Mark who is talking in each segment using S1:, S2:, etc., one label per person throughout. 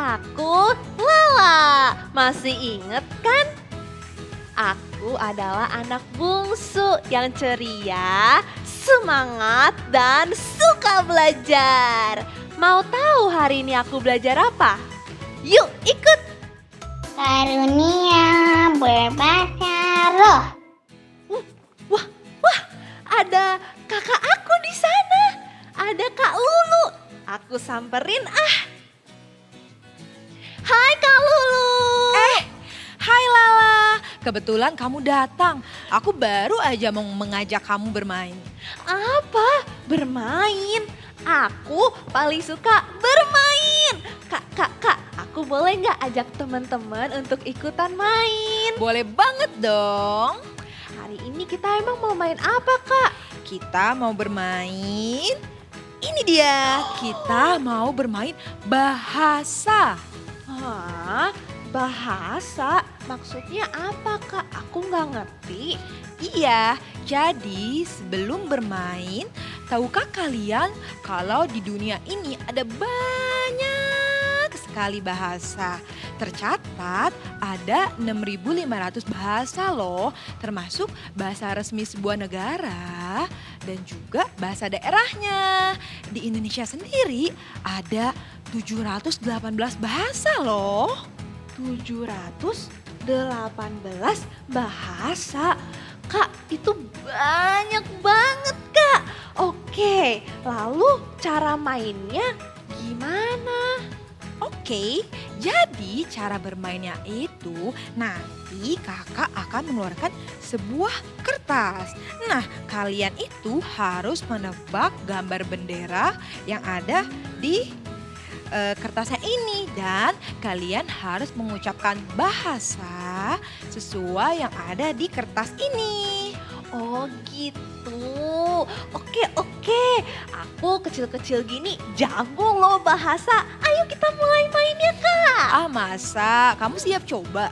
S1: Aku Lala, masih inget kan? Aku adalah anak bungsu yang ceria, semangat, dan suka belajar. Mau tahu hari ini aku belajar apa? Yuk ikut!
S2: Karunia berbahasa roh.
S1: Wah, wah, ada kakak aku di sana. Ada Kak Lulu. Aku samperin ah. Hai Kak Lulu.
S3: Hai Lala, kebetulan kamu datang. Aku baru aja mau mengajak kamu bermain.
S1: Apa? Bermain? Aku paling suka bermain. Kak, aku boleh nggak ajak teman-teman untuk ikutan main?
S3: Boleh banget dong.
S1: Hari ini kita emang mau main apa Kak?
S3: Kita mau bermain, ini dia, kita mau bermain bahasa.
S1: Hah? Bahasa? Maksudnya apa Kak? Aku nggak ngerti.
S3: Iya, jadi sebelum bermain, tahukah kalian kalau di dunia ini ada banyak sekali bahasa. Tercatat ada 6.500 bahasa loh, termasuk bahasa resmi sebuah negara dan juga bahasa daerahnya. Di Indonesia sendiri ada 718 bahasa loh.
S1: 718 bahasa. Kak, itu banyak banget Kak. Oke, lalu cara mainnya gimana?
S3: Oke, jadi cara bermainnya itu nanti kakak akan mengeluarkan sebuah kertas. Nah, kalian itu harus menebak gambar bendera yang ada di kertasnya ini. Dan kalian harus mengucapkan bahasa sesuai yang ada di kertas ini.
S1: Oh gitu. Oke. Aku kecil-kecil gini jago loh bahasa. Ayo kita mulai mainnya Kak.
S3: Ah masa, kamu siap coba?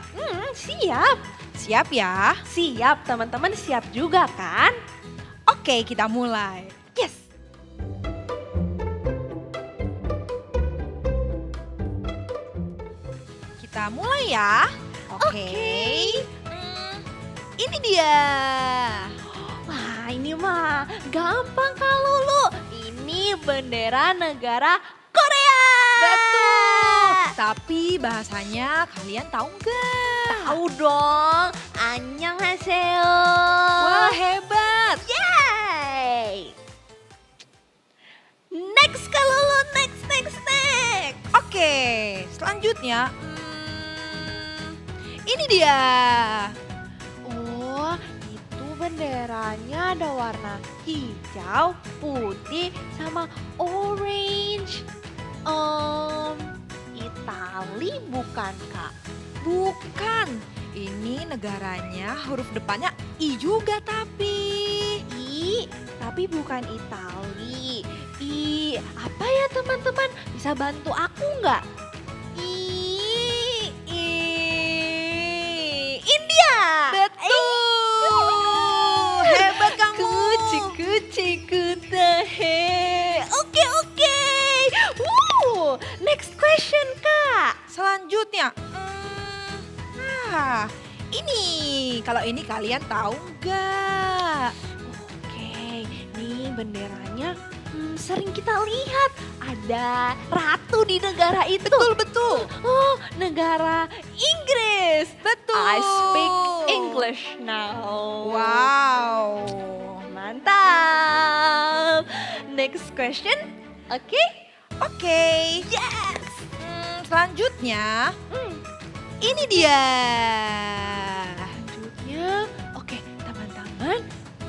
S1: Siap.
S3: Siap ya?
S1: Siap teman-teman, siap juga kan?
S3: Oke, kita mulai.
S1: Yes.
S3: Kita mulai ya. Oke. Ini dia.
S1: Wah ini mah gampang Kak Lulu. Ini bendera negara Korea.
S3: Betul. Tapi bahasanya kalian tahu nggak?
S1: Tahu dong. Annyeonghaseyo.
S3: Wah hebat.
S1: Yeay. Next Kak Lulu, next.
S3: Oke, selanjutnya. Ini dia.
S1: Oh, itu benderanya ada warna hijau, putih, sama orange. Itali bukan Kak?
S3: Bukan. Ini negaranya huruf depannya I juga tapi.
S1: Tapi bukan Itali. Apa ya teman-teman? Bisa bantu aku nggak? India.
S3: Betul. Hebat kamu.
S1: Kuci kutahe. Oke. Next question Kak.
S3: Selanjutnya. Ini. Kalau ini kalian tahu nggak?
S1: Oke, nih benderanya sering kita lihat. Ada ratu di negara itu.
S3: Betul.
S1: Oh, negara Inggris.
S3: Betul.
S1: I speak English now.
S3: Wow.
S1: Mantap. Next question. Oke?
S3: Oke.
S1: Yes.
S3: Selanjutnya. Ini dia.
S1: Selanjutnya, oke teman-teman,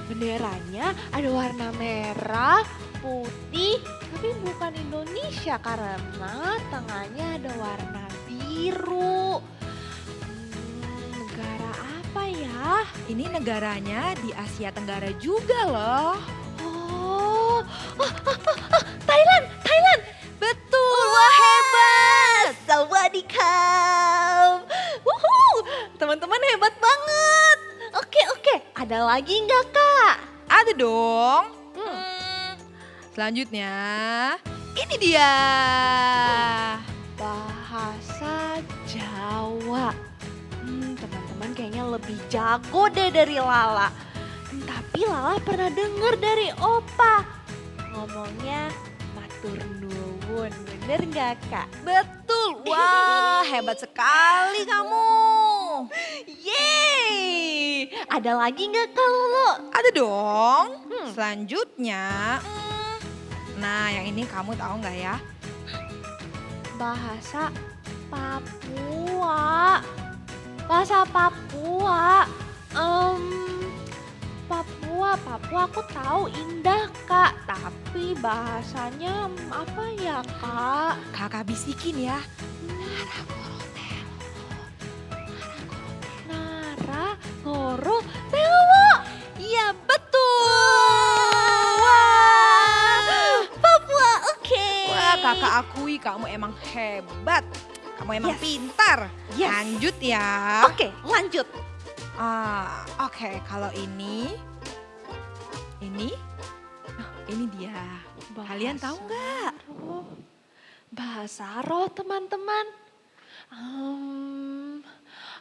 S1: benderanya ada warna merah, putih, tapi bukan Indonesia karena tengahnya ada warna biru. Negara apa ya?
S3: Ini negaranya di Asia Tenggara juga loh.
S1: Oh, Thailand.
S3: Betul.
S1: Wah hebat. Sawadikap. Wuhu, teman-teman hebat banget. Oke. Ada lagi nggak Kak?
S3: Ada dong. Selanjutnya, ini dia.
S1: Bahasa lebih jago deh dari Lala. Tapi Lala pernah denger dari Opa. Ngomongnya matur nuwun, bener gak Kak?
S3: Betul, wah hebat sekali kamu.
S1: Yeay! Ada lagi gak Kak Lolo?
S3: Ada dong.
S1: Hmm.
S3: Selanjutnya, nah yang ini kamu tahu nggak ya?
S1: Bahasa Papua. Bahasa Papua. Papua aku tahu indah Kak. Tapi bahasanya apa ya Kak?
S3: Kakak bisikin ya.
S1: Nara, Goro, Telo.
S3: Iya betul.
S1: Papua, oke.
S3: Wah kakak akui kamu emang hebat. Kamu emang
S1: Yes.
S3: pintar.
S1: Yes.
S3: Lanjut ya.
S1: Oke, lanjut.
S3: Oke, kalau ini dia. Kalian tahu nggak?
S1: roh. Bahasa roh teman-teman.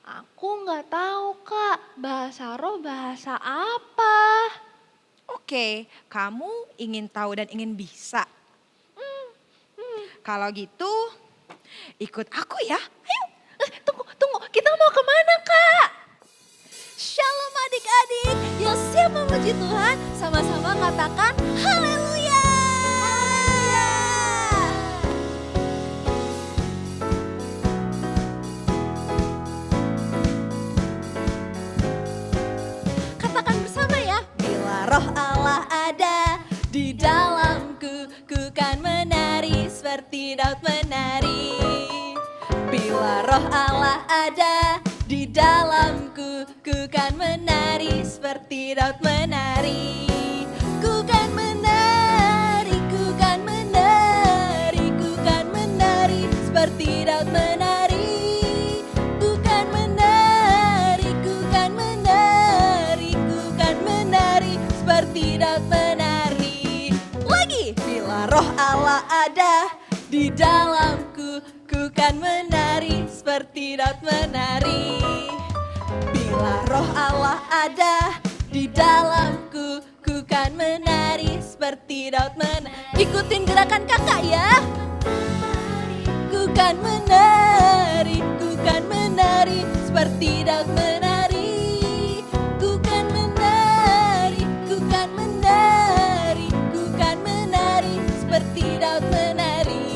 S1: Aku nggak tahu Kak, bahasa roh bahasa apa?
S3: Oke, kamu ingin tahu dan ingin bisa. Kalau gitu, ikut aku ya. Ayo.
S1: Tunggu, kita mau kemana Kak?
S4: Shalom adik-adik yang siap memuji Tuhan, sama-sama katakan haleluya. Katakan bersama ya. Bila roh Allah ada di dalamku, ku kan menari seperti Daud menari. Bila roh Allah ada di dalamku, ku kan menari seperti Daud menari. Ku kan menari, ku kan menari, ku kan menari seperti Daud menari. Ku kan menari, ku kan menari, ku kan menari seperti Daud menari. Lagi, bila roh Allah ada di dalamku, ku kan menari seperti Daud menari. Bila roh Allah ada di dalamku, ku kan menari seperti Daud menari. Ikutin gerakan kakak ya. Ku kan menari, ku kan menari seperti Daud menari. Ku kan menari, ku kan menari, ku kan menari seperti Daud menari.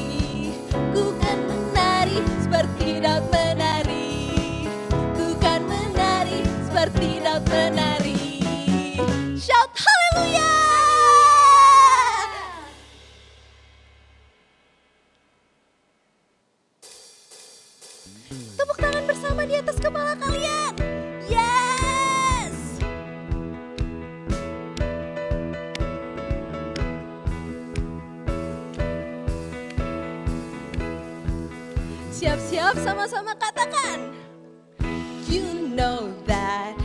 S4: Ku kan menari seperti Daud menari. Ku kan menari seperti Daud menari. Shout haleluya. Tepuk tangan bersama di atas kepala kalian. Yes. Siap-siap sama-sama katakan. You know that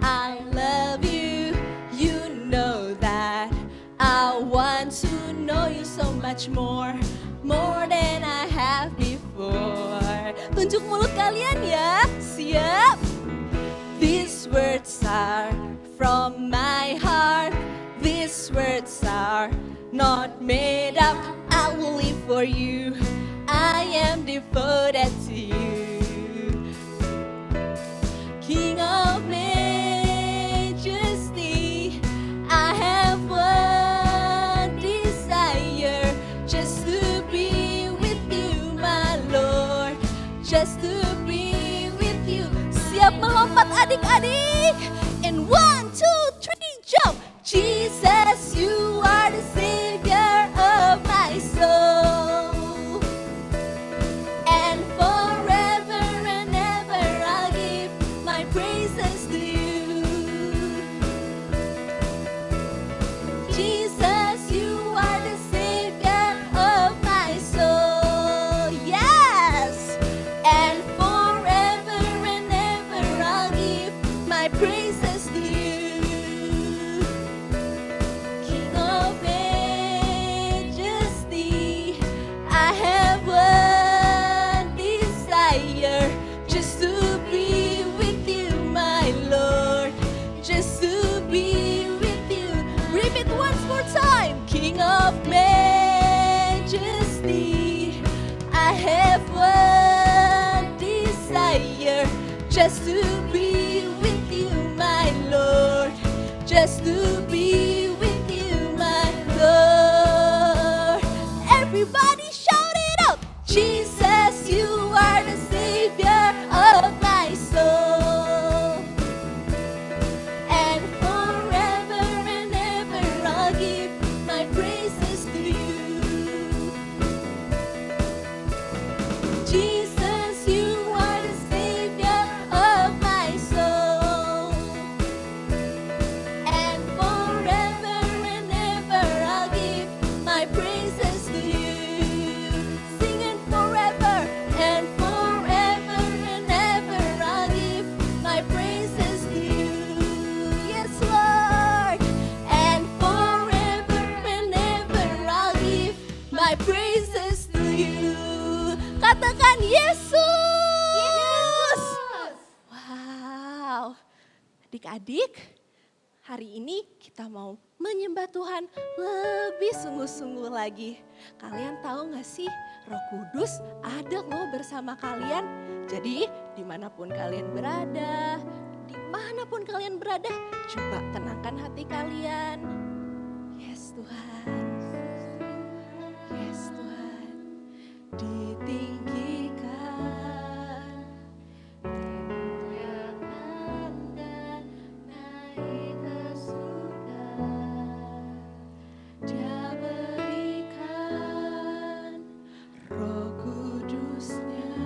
S4: I love you. You know that I want to know you so much more. More than I have before. Tunjuk mulut kalian ya. Siap. These words are from my heart. These words are not made up. I will live for you. I am devoted to you. King of majesty, I have one desire, just to be with you, my Lord, just to be with you. Siap melompat adik-adik, and 1, 2, 3, jump. Jesus, you are the Savior of my soul. And forever and ever I'll give my praises to you. Jesus, you are the Savior of my soul. Yes. And forever and ever I'll give my praises to you. Adik-adik, hari ini kita mau menyembah Tuhan lebih sungguh-sungguh lagi. Kalian tahu gak sih, Roh Kudus ada loh bersama kalian. Jadi dimanapun kalian berada, coba tenangkan hati kalian. Yes Tuhan, yes Tuhan, ditinggikan, dimuliakan dan naik ke surga. Dia berikan Roh Kudusnya,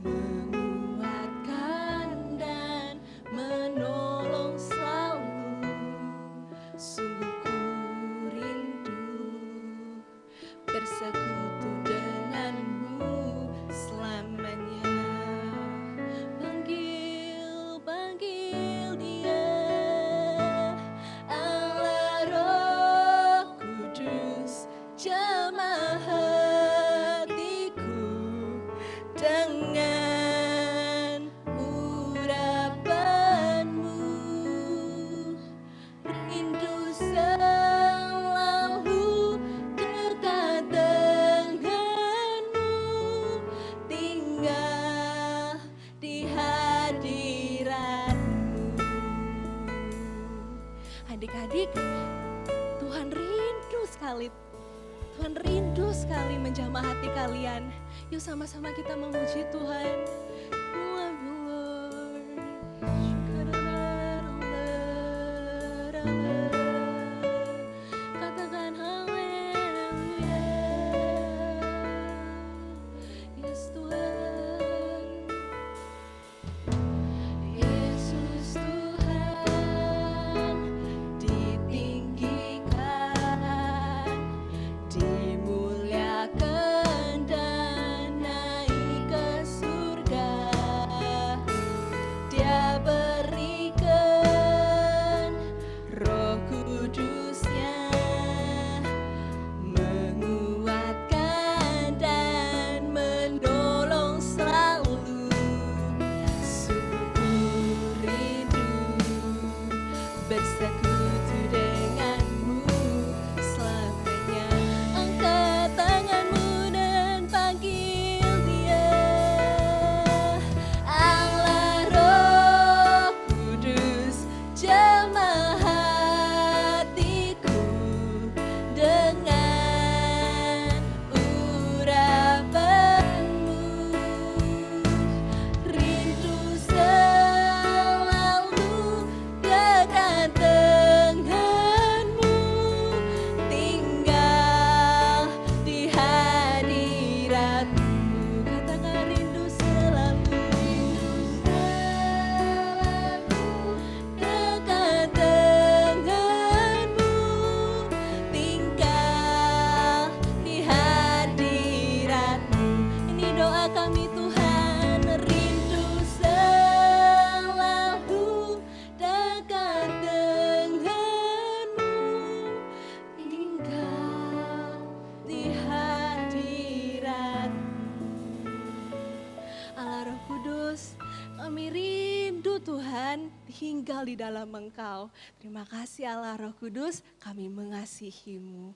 S4: menguatkan dan menolong selalu. Sungguh ku rindu bersekutu denganmu selamanya. Panggil, panggil Dia, Allah Roh Kudus, jamah hatiku dengan urapanmu. Rindu selalu dekat denganmu, tinggal di hadiratmu. Adik-adik, Tuhan rindu sekali. Tuhan rindu sekali menjamah hati kalian. Yuk sama-sama kita memuji Tuhan. You are the Lord. Katakan haleluya. Yes Tuhan. Yesus Tuhan, ditinggikan, dimuliakan dan naik ke surga. Dia berikan Roh Kudusnya, menguatkan dan menolong selalu. Sungguh rindu bersekutu denganmu selamanya. Angkat tanganmu dan panggil Dia, Allah Roh Kudus, jamah hatiku dengan urapanmu. Rindu selalu dekat denganmu, tinggal di hadiratmu. Katakan rindu selalu, dekat denganmu, tinggal di hadiratmu. Ini doa kami Tuhan, rindu selalu dekat denganmu, tinggal di hadiratmu. Allah Roh Kudus, kami rindu Tuhan tinggal di dalam Engkau. Terima kasih Allah Roh Kudus, kami mengasihi-Mu.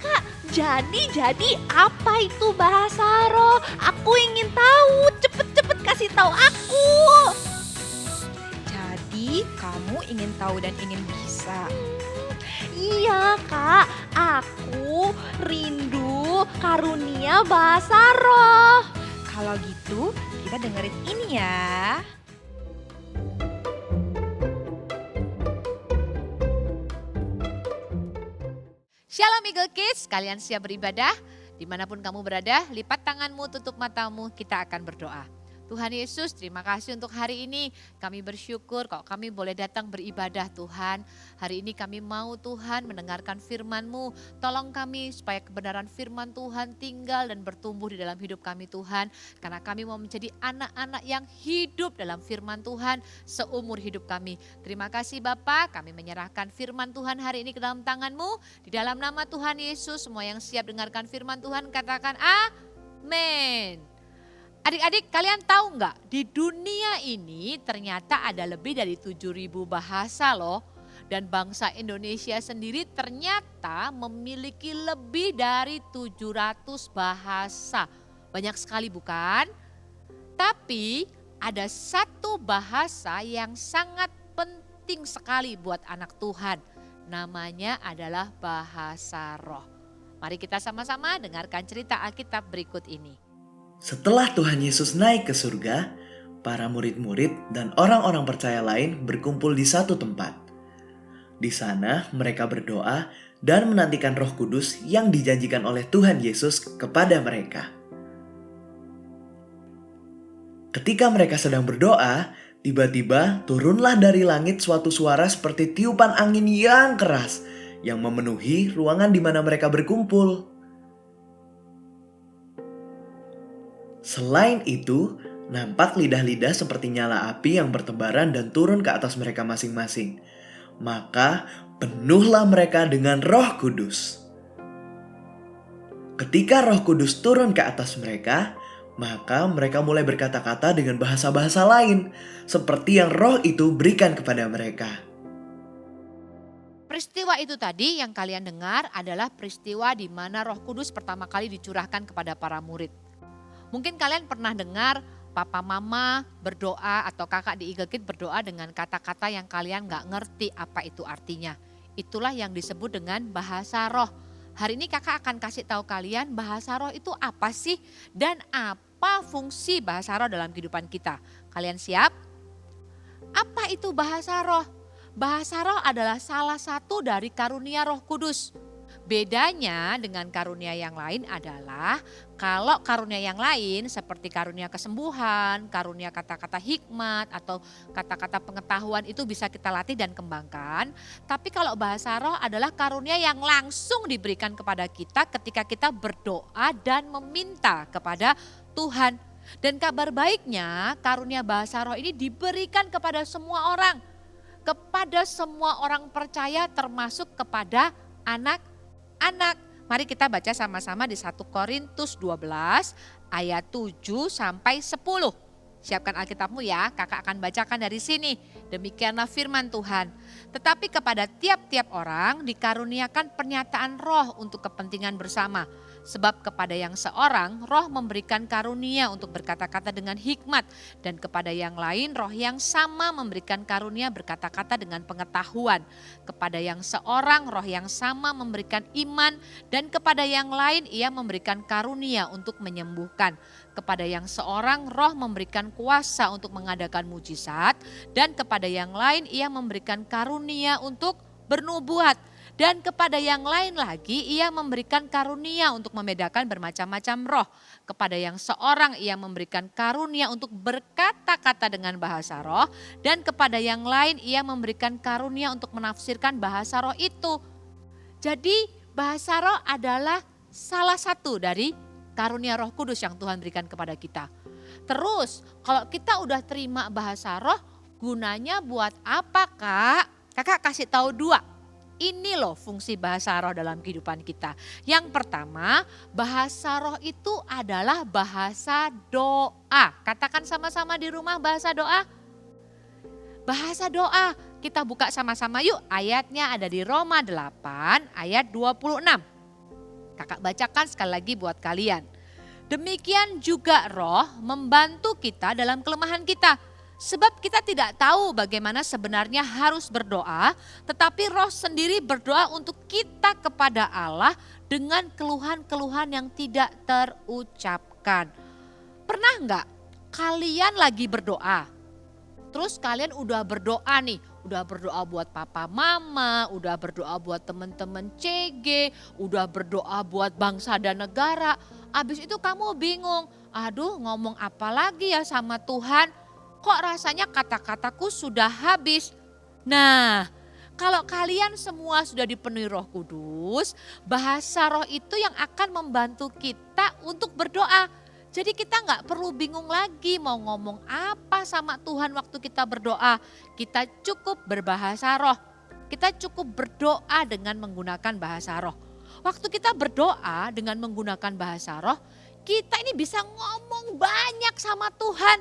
S1: Kak, jadi apa itu bahasa roh? Aku ingin tahu, cepet-cepet kasih tahu aku.
S3: Jadi kamu ingin tahu dan ingin bisa.
S1: Iya kak, aku rindu karunia bahasa roh.
S3: Kalau gitu kita dengerin ini ya.
S5: Shalom Eagle Kids, kalian siap beribadah? Dimanapun kamu berada, lipat tanganmu, tutup matamu, kita akan berdoa. Tuhan Yesus, terima kasih untuk hari ini. Kami bersyukur kalau kami boleh datang beribadah Tuhan. Hari ini kami mau Tuhan mendengarkan firman-Mu. Tolong kami supaya kebenaran firman Tuhan tinggal dan bertumbuh di dalam hidup kami Tuhan. Karena kami mau menjadi anak-anak yang hidup dalam firman Tuhan seumur hidup kami. Terima kasih Bapa, kami menyerahkan firman Tuhan hari ini ke dalam tangan-Mu. Di dalam nama Tuhan Yesus, semua yang siap dengarkan firman Tuhan katakan Amin. Adik-adik kalian tahu nggak di dunia ini ternyata ada lebih dari 7.000 bahasa loh. Dan bangsa Indonesia sendiri ternyata memiliki lebih dari 700 bahasa. Banyak sekali bukan? Tapi ada satu bahasa yang sangat penting sekali buat anak Tuhan. Namanya adalah bahasa roh. Mari kita sama-sama dengarkan cerita Alkitab berikut ini.
S6: Setelah Tuhan Yesus naik ke surga, para murid-murid dan orang-orang percaya lain berkumpul di satu tempat. Di sana mereka berdoa dan menantikan Roh Kudus yang dijanjikan oleh Tuhan Yesus kepada mereka. Ketika mereka sedang berdoa, tiba-tiba turunlah dari langit suatu suara seperti tiupan angin yang keras yang memenuhi ruangan di mana mereka berkumpul. Selain itu, nampak lidah-lidah seperti nyala api yang bertebaran dan turun ke atas mereka masing-masing. Maka penuhlah mereka dengan Roh Kudus. Ketika Roh Kudus turun ke atas mereka, maka mereka mulai berkata-kata dengan bahasa-bahasa lain, seperti yang Roh itu berikan kepada mereka.
S5: Peristiwa itu tadi yang kalian dengar adalah peristiwa di mana Roh Kudus pertama kali dicurahkan kepada para murid. Mungkin kalian pernah dengar papa mama berdoa atau kakak di Eagle Kids berdoa dengan kata-kata yang kalian gak ngerti apa itu artinya. Itulah yang disebut dengan bahasa roh. Hari ini kakak akan kasih tahu kalian bahasa roh itu apa sih dan apa fungsi bahasa roh dalam kehidupan kita. Kalian siap? Apa itu bahasa roh? Bahasa roh adalah salah satu dari karunia Roh Kudus. Bedanya dengan karunia yang lain adalah kalau karunia yang lain seperti karunia kesembuhan, karunia kata-kata hikmat atau kata-kata pengetahuan itu bisa kita latih dan kembangkan. Tapi kalau bahasa roh adalah karunia yang langsung diberikan kepada kita ketika kita berdoa dan meminta kepada Tuhan. Dan kabar baiknya karunia bahasa roh ini diberikan kepada semua orang. Kepada semua orang percaya termasuk kepada anak-anak. Mari kita baca sama-sama di 1 Korintus 12 ayat 7 sampai 10. Siapkan Alkitabmu ya, kakak akan bacakan dari sini. Demikianlah firman Tuhan. Tetapi kepada tiap-tiap orang dikaruniakan pernyataan roh untuk kepentingan bersama. Sebab kepada yang seorang roh memberikan karunia untuk berkata-kata dengan hikmat. Dan kepada yang lain roh yang sama memberikan karunia berkata-kata dengan pengetahuan. Kepada yang seorang roh yang sama memberikan iman. Dan kepada yang lain ia memberikan karunia untuk menyembuhkan. Kepada yang seorang roh memberikan kuasa untuk mengadakan mujizat. Dan kepada yang lain ia memberikan karunia untuk bernubuat. Dan kepada yang lain lagi ia memberikan karunia untuk membedakan bermacam-macam roh. Kepada yang seorang ia memberikan karunia untuk berkata-kata dengan bahasa roh. Dan kepada yang lain ia memberikan karunia untuk menafsirkan bahasa roh itu. Jadi bahasa roh adalah salah satu dari karunia Roh Kudus yang Tuhan berikan kepada kita. Terus kalau kita udah terima bahasa roh, gunanya buat apa Kak? Kakak kasih tahu dua. Ini loh fungsi bahasa roh dalam kehidupan kita. Yang pertama, bahasa roh itu adalah bahasa doa. Katakan sama-sama di rumah bahasa doa. Bahasa doa. Kita buka sama-sama yuk, ayatnya ada di Roma 8 ayat 26. Kakak bacakan sekali lagi buat kalian. Demikian juga roh membantu kita dalam kelemahan kita. Sebab kita tidak tahu bagaimana sebenarnya harus berdoa, tetapi roh sendiri berdoa untuk kita kepada Allah dengan keluhan-keluhan yang tidak terucapkan. Pernah enggak kalian lagi berdoa, terus kalian udah berdoa nih, udah berdoa buat papa mama, udah berdoa buat teman-teman CG, udah berdoa buat bangsa dan negara. Abis itu kamu bingung, aduh ngomong apa lagi ya sama Tuhan? Kok rasanya kata-kataku sudah habis? Nah, kalau kalian semua sudah dipenuhi Roh Kudus, bahasa roh itu yang akan membantu kita untuk berdoa. Jadi kita nggak perlu bingung lagi mau ngomong apa sama Tuhan waktu kita berdoa. Kita cukup berbahasa roh. Kita cukup berdoa dengan menggunakan bahasa roh. Waktu kita berdoa dengan menggunakan bahasa roh, kita ini bisa ngomong banyak sama Tuhan.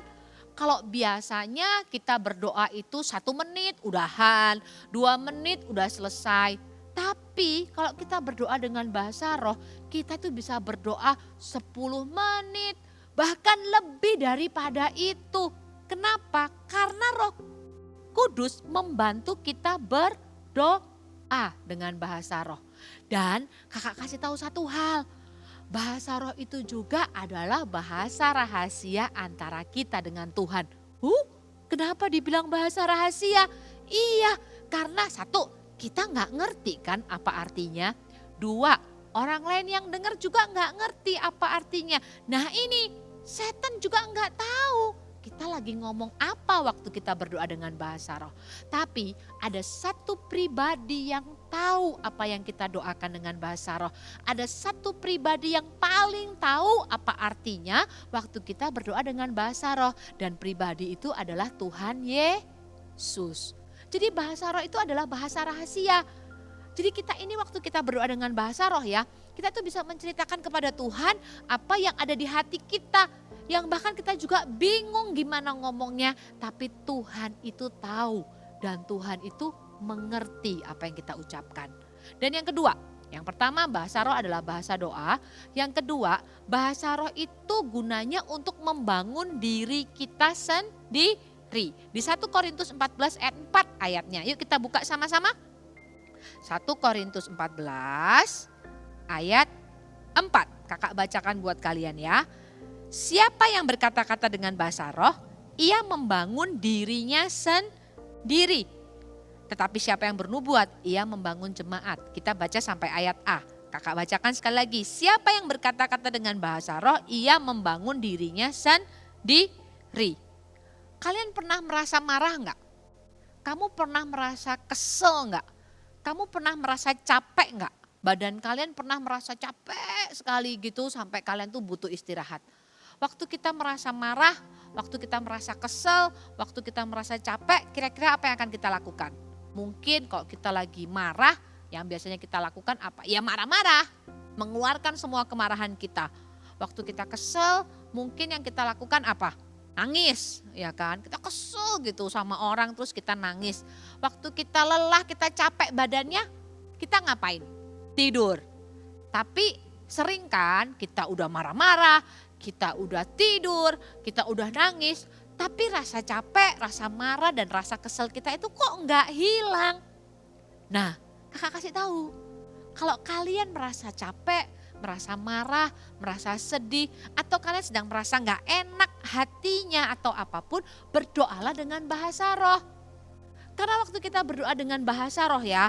S5: Kalau biasanya kita berdoa itu 1 menit udahan, 2 menit udah selesai. Tapi kalau kita berdoa dengan bahasa roh, kita itu bisa berdoa 10 menit, bahkan lebih daripada itu. Kenapa? Karena Roh Kudus membantu kita berdoa dengan bahasa roh. Dan kakak kasih tahu satu hal, bahasa roh itu juga adalah bahasa rahasia antara kita dengan Tuhan. Kenapa dibilang bahasa rahasia? Iya, karena 1, kita nggak ngerti kan apa artinya. 2, orang lain yang dengar juga nggak ngerti apa artinya. Nah ini, setan juga nggak tahu kita lagi ngomong apa waktu kita berdoa dengan bahasa roh. Tapi ada satu pribadi yang tahu apa yang kita doakan dengan bahasa roh. Ada satu pribadi yang paling tahu apa artinya waktu kita berdoa dengan bahasa roh. Dan pribadi itu adalah Tuhan Yesus. Jadi bahasa roh itu adalah bahasa rahasia. Jadi kita ini waktu kita berdoa dengan bahasa roh ya, kita tuh bisa menceritakan kepada Tuhan apa yang ada di hati kita. Yang bahkan kita juga bingung gimana ngomongnya, tapi Tuhan itu tahu dan Tuhan itu mengerti apa yang kita ucapkan. Dan yang kedua, yang pertama bahasa roh adalah bahasa doa. Yang kedua, bahasa roh itu gunanya untuk membangun diri kita sendiri. Di 1 Korintus 14 ayat 4 ayatnya. Yuk kita buka sama-sama. 1 Korintus 14 ayat 4. Kakak bacakan buat kalian ya. Siapa yang berkata-kata dengan bahasa roh, ia membangun dirinya sendiri. Tetapi siapa yang bernubuat, ia membangun jemaat. Kita baca sampai ayat A. Kakak bacakan sekali lagi. Siapa yang berkata-kata dengan bahasa roh, ia membangun dirinya sendiri. Kalian pernah merasa marah enggak? Kamu pernah merasa kesel enggak? Kamu pernah merasa capek enggak? Badan kalian pernah merasa capek sekali gitu sampai kalian tuh butuh istirahat. Waktu kita merasa marah, waktu kita merasa kesel, waktu kita merasa capek, kira-kira apa yang akan kita lakukan? Mungkin kalau kita lagi marah, yang biasanya kita lakukan apa? Ya marah-marah, mengeluarkan semua kemarahan kita. Waktu kita kesel, mungkin yang kita lakukan apa? Nangis, ya kan? Kita kesel gitu sama orang terus kita nangis. Waktu kita lelah, kita capek badannya, kita ngapain? Tidur. Tapi sering kan kita udah marah-marah, kita udah tidur, kita udah nangis, tapi rasa capek, rasa marah dan rasa kesel kita itu kok nggak hilang. Nah, kakak kasih tahu, kalau kalian merasa capek, merasa marah, merasa sedih, atau kalian sedang merasa nggak enak hatinya atau apapun, berdoalah dengan bahasa roh. Karena waktu kita berdoa dengan bahasa roh ya,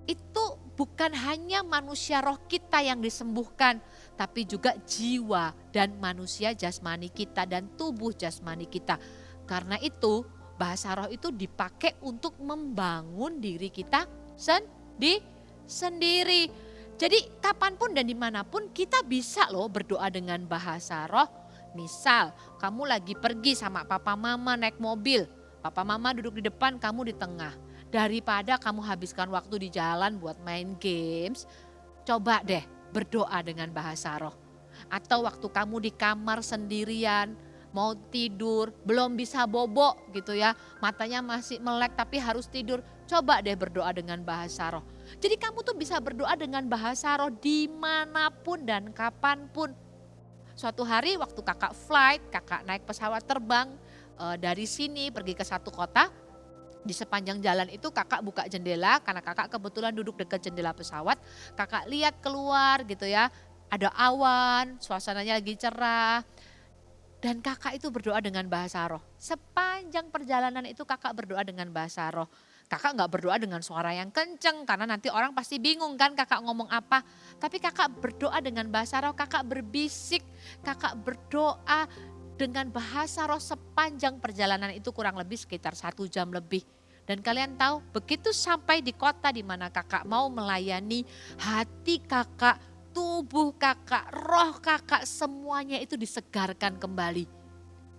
S5: itu bukan hanya manusia roh kita yang disembuhkan, tapi juga jiwa dan manusia jasmani kita dan tubuh jasmani kita. Karena itu bahasa roh itu dipakai untuk membangun diri kita sendiri. Jadi kapanpun dan dimanapun kita bisa loh berdoa dengan bahasa roh. Misal kamu lagi pergi sama papa mama naik mobil, papa mama duduk di depan, kamu di tengah. Daripada kamu habiskan waktu di jalan buat main games, coba deh berdoa dengan bahasa roh. Atau waktu kamu di kamar sendirian, mau tidur, belum bisa bobo gitu ya, matanya masih melek tapi harus tidur, coba deh berdoa dengan bahasa roh. Jadi kamu tuh bisa berdoa dengan bahasa roh dimanapun dan kapanpun. Suatu hari waktu kakak flight, kakak naik pesawat terbang dari sini pergi ke satu kota. Di sepanjang jalan itu kakak buka jendela karena kakak kebetulan duduk dekat jendela pesawat. Kakak lihat keluar gitu ya, ada awan, suasananya lagi cerah. Dan kakak itu berdoa dengan bahasa roh. Sepanjang perjalanan itu kakak berdoa dengan bahasa roh. Kakak gak berdoa dengan suara yang kenceng karena nanti orang pasti bingung kan kakak ngomong apa. Tapi kakak berdoa dengan bahasa roh, kakak berbisik, kakak berdoa dengan bahasa roh sepanjang perjalanan itu kurang lebih sekitar 1 jam lebih. Dan kalian tahu begitu sampai di kota di mana kakak mau melayani, hati kakak, tubuh kakak, roh kakak semuanya itu disegarkan kembali.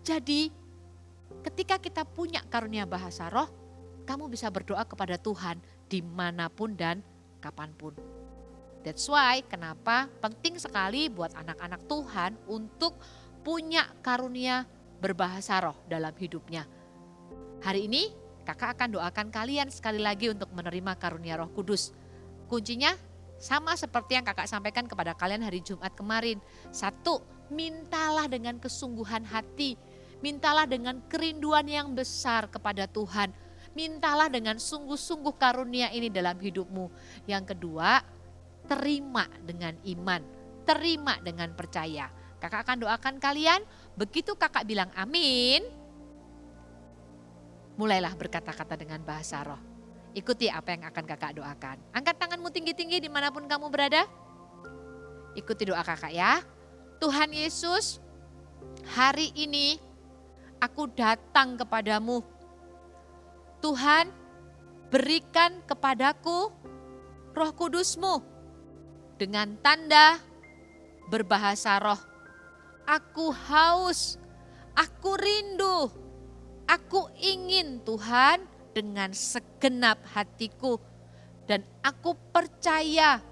S5: Jadi ketika kita punya karunia bahasa roh, kamu bisa berdoa kepada Tuhan dimanapun dan kapanpun. That's why kenapa penting sekali buat anak-anak Tuhan untuk punya karunia berbahasa roh dalam hidupnya. Hari ini kakak akan doakan kalian sekali lagi untuk menerima karunia Roh Kudus. Kuncinya sama seperti yang kakak sampaikan kepada kalian hari Jumat kemarin. 1, mintalah dengan kesungguhan hati. Mintalah dengan kerinduan yang besar kepada Tuhan. Mintalah dengan sungguh-sungguh karunia ini dalam hidupmu. Yang kedua, terima dengan iman. Terima dengan percaya. Kakak akan doakan kalian, begitu kakak bilang amin, mulailah berkata-kata dengan bahasa roh. Ikuti apa yang akan kakak doakan. Angkat tanganmu tinggi-tinggi dimanapun kamu berada. Ikuti doa kakak ya. Tuhan Yesus, hari ini aku datang kepadamu. Tuhan, berikan kepadaku Roh Kudus-Mu dengan tanda berbahasa roh. Aku haus, aku rindu, aku ingin Tuhan dengan segenap hatiku. Dan aku percaya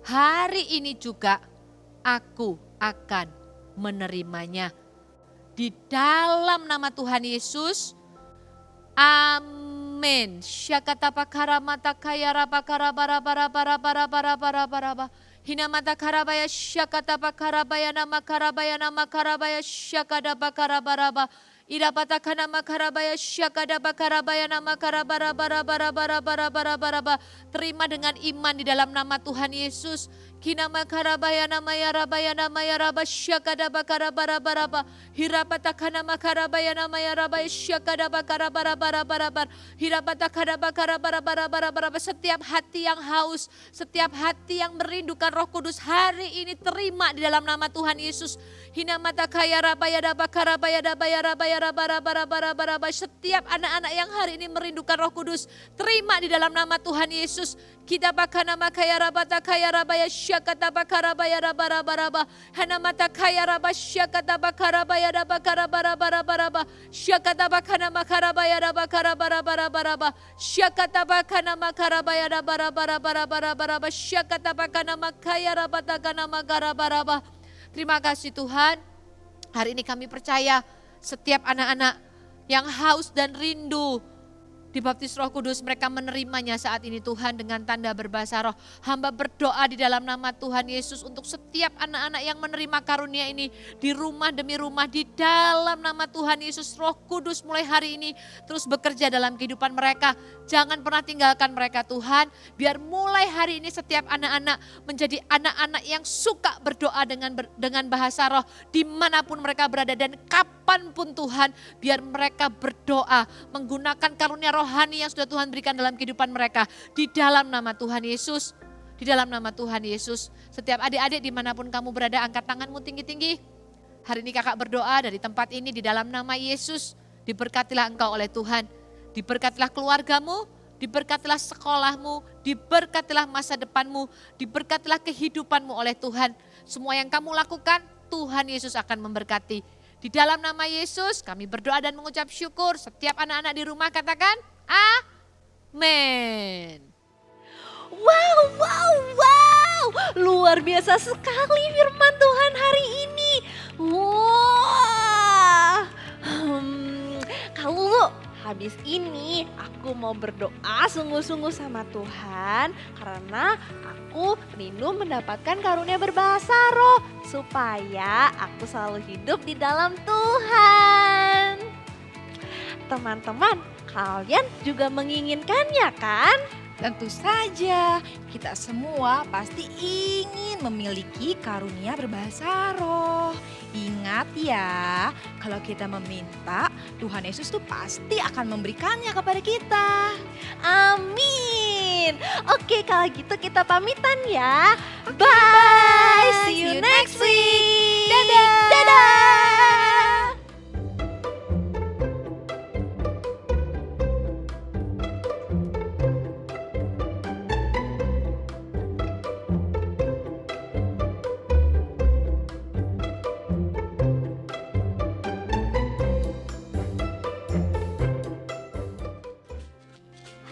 S5: hari ini juga aku akan menerimanya. Di dalam nama Tuhan Yesus, amin. Syakatapa karamata kaya raba karaba raba raba raba raba raba raba raba. Hinamata karabaya syakatapa karabaya nama karabaya syakadapa karabaraba. Irapata kanama karabaya syakadapa karabaya nama karabarabarabarabarabarabarabaraba. Terima dengan iman di dalam nama Tuhan Yesus. Kinama karabaya nama ya raba syakadapa karabarabaraba. Hirapata kanama karabaya nama ya raba syakadapa karabarabarabar. Hirapata karaba karabarabarabarabarabar. Setiap hati yang haus, setiap hati yang merindukan Roh Kudus hari ini terima di dalam nama Tuhan Yesus. Hinamata kaya rabaya daba karabaya daba ya rabaya raba. Setiap anak-anak yang hari ini merindukan Roh Kudus, terima di dalam nama Tuhan Yesus. Kita bakana makaya rabata kaya rabaya syakata bakarabaya raba. Hanamata kaya raba syakata bakarabaya daba karabara. Syakata bakana makarabaya daba karabara. Syakata bakana makarabaya daba raba. Syakata bakana makaya rabata kana makarabara. Terima kasih Tuhan. Hari ini kami percaya setiap anak-anak yang haus dan rindu dibaptis Roh Kudus, mereka menerimanya saat ini Tuhan dengan tanda berbahasa roh. Hamba berdoa di dalam nama Tuhan Yesus untuk setiap anak-anak yang menerima karunia ini di rumah demi rumah, di dalam nama Tuhan Yesus. Roh Kudus mulai hari ini terus bekerja dalam kehidupan mereka. Jangan pernah tinggalkan mereka Tuhan. Biar mulai hari ini setiap anak-anak menjadi anak-anak yang suka berdoa dengan bahasa roh dimanapun mereka berada dan kapanpun Tuhan. Biar mereka berdoa menggunakan karunia rohani yang sudah Tuhan berikan dalam kehidupan mereka. Di dalam nama Tuhan Yesus. Di dalam nama Tuhan Yesus. Setiap adik-adik dimanapun kamu berada, angkat tanganmu tinggi-tinggi. Hari ini kakak berdoa dari tempat ini di dalam nama Yesus. Diberkatilah engkau oleh Tuhan. Diberkatilah keluargamu, diberkatilah sekolahmu, diberkatilah masa depanmu, diberkatilah kehidupanmu oleh Tuhan. Semua yang kamu lakukan, Tuhan Yesus akan memberkati. Di dalam nama Yesus kami berdoa dan mengucap syukur. Setiap anak-anak di rumah katakan amin.
S1: Wow. Luar biasa sekali firman Tuhan hari ini. Wah. Kalau habis ini aku mau berdoa sungguh-sungguh sama Tuhan karena aku rindu mendapatkan karunia berbahasa roh supaya aku selalu hidup di dalam Tuhan. Teman-teman, kalian juga menginginkannya kan?
S3: Tentu saja, kita semua pasti ingin memiliki karunia berbahasa roh. Ingat ya, kalau kita meminta, Tuhan Yesus tuh pasti akan memberikannya kepada kita.
S1: Amin. Oke, kalau gitu kita pamitan ya. Bye. See you next week. Dadah.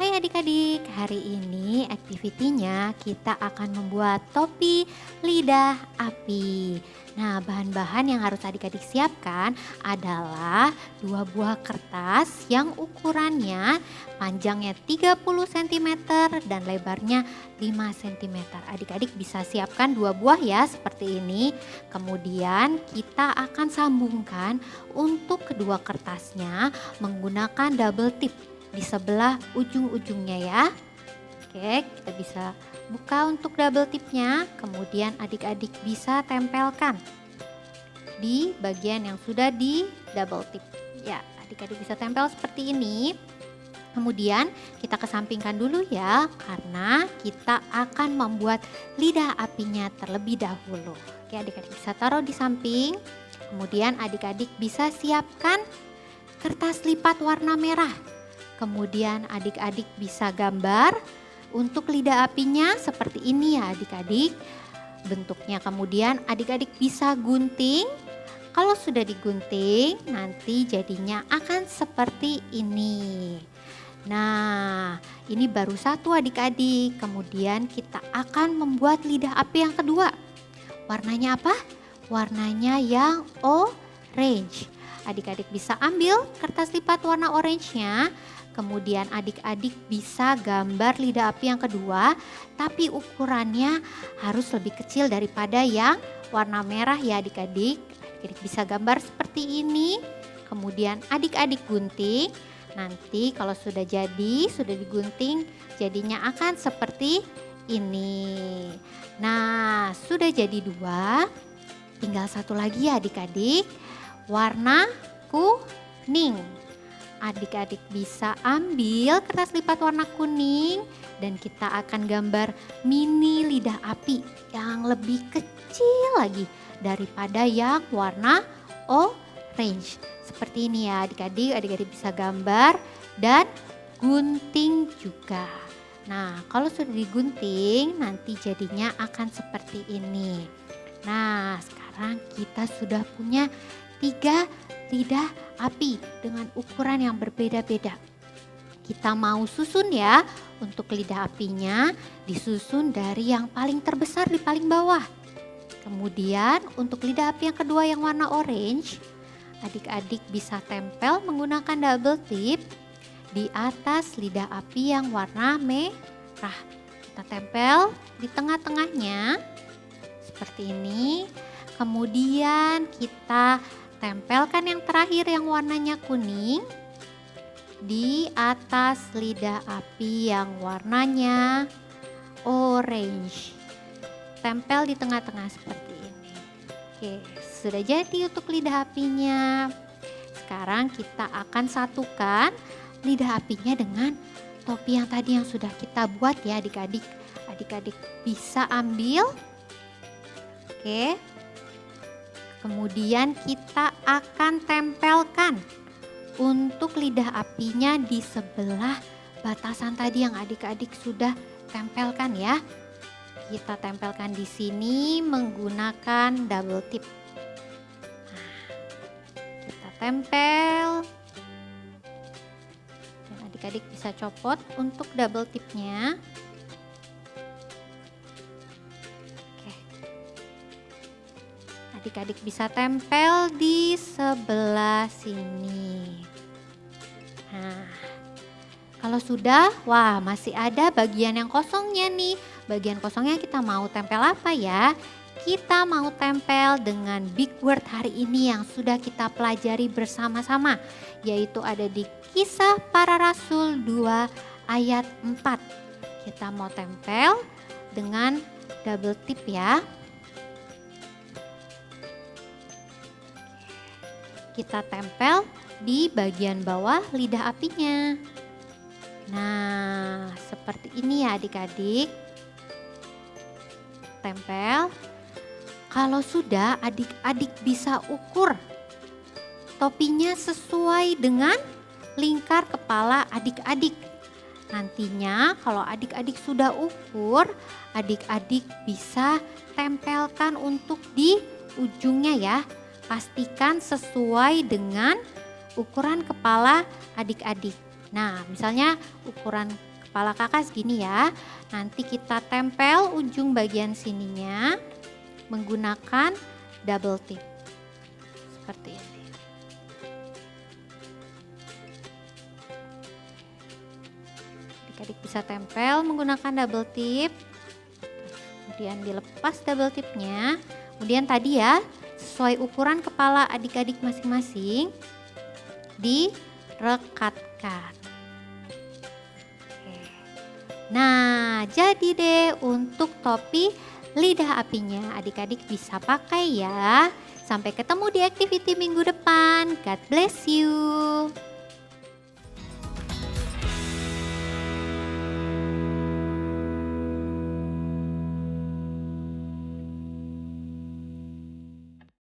S2: Hai adik-adik, hari ini
S7: ini aktivitinya kita akan membuat topi lidah api. Nah, bahan-bahan yang harus adik-adik siapkan adalah 2 buah kertas yang ukurannya panjangnya 30 cm dan lebarnya 5 cm. Adik-adik bisa siapkan 2 buah ya seperti ini. Kemudian kita akan sambungkan untuk kedua kertasnya menggunakan double tip di sebelah ujung-ujungnya ya. Oke, kita bisa buka untuk double tipnya, kemudian adik-adik bisa tempelkan di bagian yang sudah di double tip. Ya, adik-adik bisa tempel seperti ini. Kemudian kita kesampingkan dulu ya, karena kita akan membuat lidah apinya terlebih dahulu. Oke, adik-adik bisa taruh di samping. Kemudian adik-adik bisa siapkan kertas lipat warna merah. Kemudian adik-adik bisa gambar untuk lidah apinya seperti ini ya adik-adik. Bentuknya kemudian adik-adik bisa gunting. Kalau sudah digunting nanti jadinya akan seperti ini. Nah, ini baru satu adik-adik. Kemudian kita akan membuat lidah api yang kedua. Warnanya apa? Warnanya yang orange. Adik-adik bisa ambil kertas lipat warna orange-nya. Kemudian adik-adik bisa gambar lidah api yang kedua, tapi ukurannya harus lebih kecil daripada yang warna merah ya adik-adik. Adik-adik bisa gambar seperti ini. Kemudian adik-adik gunting. Nanti kalau sudah jadi, sudah digunting, jadinya akan seperti ini. Nah, sudah jadi 2. Tinggal satu lagi ya adik-adik. Warna kuning. Adik-adik bisa ambil kertas lipat warna kuning dan kita akan gambar mini lidah api yang lebih kecil lagi daripada yang warna orange. Seperti ini ya adik-adik, adik-adik bisa gambar dan gunting juga. Nah, kalau sudah digunting nanti jadinya akan seperti ini. Nah, sekarang kita sudah punya 3 lidah api dengan ukuran yang berbeda-beda. Kita mau susun ya, untuk lidah apinya disusun dari yang paling terbesar di paling bawah. Kemudian untuk lidah api yang kedua yang warna orange, adik-adik bisa tempel menggunakan double tip di atas lidah api yang warna merah. Kita tempel di tengah-tengahnya seperti ini. Kemudian kita tempelkan yang terakhir yang warnanya kuning di atas lidah api yang warnanya orange. Tempel di tengah-tengah seperti ini. Oke, sudah jadi untuk lidah apinya. Sekarang kita akan satukan lidah apinya dengan topi yang tadi yang sudah kita buat ya adik-adik. Adik-adik bisa ambil. Oke. Kemudian kita akan tempelkan untuk lidah apinya di sebelah batasan tadi yang adik-adik sudah tempelkan ya. Kita tempelkan di sini menggunakan double tip. Nah, kita tempel. Dan adik-adik bisa copot untuk double tipnya. Adik-adik bisa tempel di sebelah sini. Nah, kalau sudah, wah masih ada bagian yang kosongnya nih. Bagian kosongnya kita mau tempel apa ya? Kita mau tempel dengan big word hari ini yang sudah kita pelajari bersama-sama. Yaitu ada di Kisah Para Rasul 2 ayat 4. Kita mau tempel dengan double tip ya. Kita tempel di bagian bawah lidah apinya. Nah, seperti ini ya adik-adik. Tempel. Kalau sudah, adik-adik bisa ukur topinya sesuai dengan lingkar kepala adik-adik. Nantinya kalau adik-adik sudah ukur, adik-adik bisa tempelkan untuk di ujungnya ya. Pastikan sesuai dengan ukuran kepala adik-adik. Nah, misalnya ukuran kepala kakak segini ya. Nanti kita tempel ujung bagian sininya menggunakan double tip. Seperti ini. Adik-adik bisa tempel menggunakan double tip. Kemudian dilepas double tipnya. Kemudian tadi ya, sesuai ukuran kepala adik-adik masing-masing direkatkan. Oke. Nah, jadi deh untuk topi lidah apinya adik-adik bisa pakai ya. Sampai ketemu di activity minggu depan. God bless you.